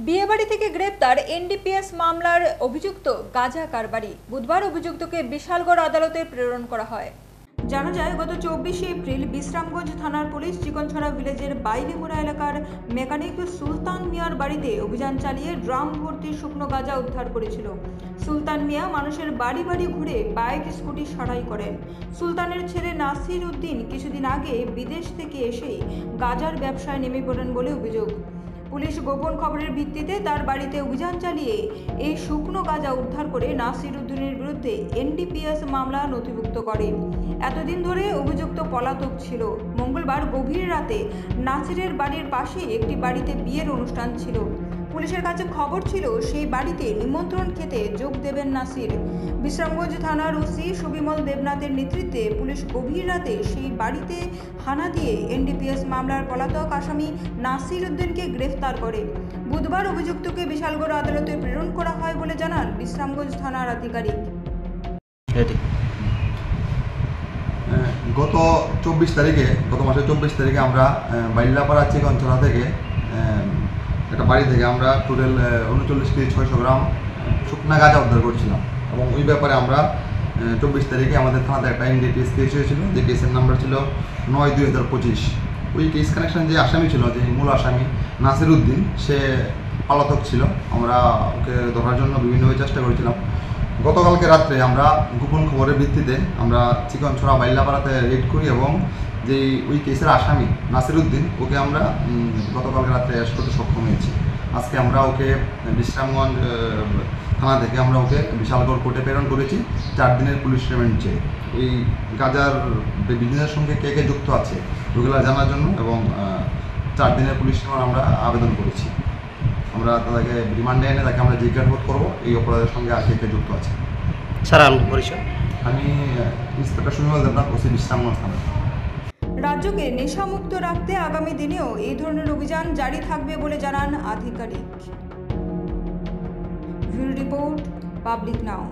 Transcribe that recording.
বিয়েবাড়ি থেকে গ্রেপ্তার এনডিপিএস মামলার অভিযুক্ত গাঁজা কারবারি। বুধবার অভিযুক্তকে বিশালগড় আদালতে প্রেরণ করা হয়। জানা যায়, গত 24শে এপ্রিল বিশ্রামগঞ্জ থানার পুলিশ চিকনছড়া ভিলেজের বাইলিমুড়া এলাকার মেকানিক সুলতান মিয়ার বাড়িতে অভিযান চালিয়ে ড্রাম ভর্তি শুকনো গাঁজা উদ্ধার করেছিল। সুলতান মিয়া মানুষের বাড়ি বাড়ি ঘুরে বাইক স্কুটি সারাই করেন। সুলতানের ছেলে নাসির উদ্দিন কিছুদিন আগে বিদেশ থেকে এসেই গাঁজার ব্যবসায় নেমে পড়েন বলে অভিযোগ। পুলিশ গোপন খবরের ভিত্তিতে তার বাড়িতে অভিযান চালিয়ে এই শুকনো গাঁজা উদ্ধার করে নাসির উদ্দিনের বিরুদ্ধে এনডিপিএস মামলা নথিভুক্ত করে। এতদিন ধরে অভিযুক্ত পলাতক ছিল। মঙ্গলবার গভীর রাতে নাসিরের বাড়ির পাশে একটি বাড়িতে বিয়ের অনুষ্ঠান ছিল। পুলিশের কাছে খবর ছিল সেই বাড়িতে নিমন্ত্রণ খেতে যোগ দেবেন নাসির। বিশ্রামগঞ্জ থানার ওসি সুবিমল দেবনাথের নেতৃত্বে পুলিশ গভীর রাতে সেই বাড়িতে হানা দিয়ে এনডিপিএস মামলার পলাতক আসামি নাসির উদ্দিনকে গ্রেফতার করে। বুধবার অভিযুক্তকে বিশালগড় আদালতে প্রেরণ করা হয় বলে জানান বিশ্রামগঞ্জ থানার আধিকারিক। গত মাসের 24 তারিখে আমরা বাইল্লাপাড়া চিকনছড়া থেকে একটা বাড়ি থেকে আমরা টোটাল 39 কেজি 600 গ্রাম শুকনা গাঁজা উদ্ধার করছিলাম এবং ওই ব্যাপারে আমরা 24 তারিখে আমাদের থানাতে একটা এনডিপিএস কেস হয়েছিল, যে কেসের নাম্বার ছিল 9/2025। ওই কেস কানেকশন যে আসামি ছিল, যে মূল আসামি নাসির উদ্দিন, সে পলাতক ছিল। আমরা ওকে ধরার জন্য বিভিন্নভাবে চেষ্টা করেছিলাম। গতকালকে রাত্রে আমরা গোপন খবরের ভিত্তিতে আমরা চিকনছড়া বাইল্লাপাড়াতে রেড করি এবং যে ওই কেসের আসামি নাসির উদ্দিন, ওকে আমরা গতকালকে রাত্রে অ্যারেস্ট করতে সক্ষম হয়েছি। আজকে আমরা ওকে বিশ্রামগঞ্জ থানা থেকে আমরা ওকে বিশালগড় কোর্টে প্রেরণ করেছি 4 দিনের পুলিশ রিমান্ড চেয়ে। ওই গাঁজার বিজনেসের সঙ্গে কে কে যুক্ত আছে ওগুলো জানার জন্য, এবং 4 দিনের পুলিশ রিমান্ড আমরা আবেদন করেছি। আমরা তাদেরকে রিমান্ডে এনে তাকে আমরা জিজ্ঞাসাবাদ করবো এই অপরাধের সঙ্গে আর কে কে যুক্ত আছে। স্যার, পরিচয়? আমি ইন্সপেক্টর সুবিমল দেবনাথ, ওসি বিশ্রামগঞ্জ থানা। রাজ্যকে নেশামুক্ত রাখতে আগামী দিনেও এই ধরনের অভিযান জারি থাকবে বলে জানান আধিকারিক। রিপোর্ট, পাবলিক নাও।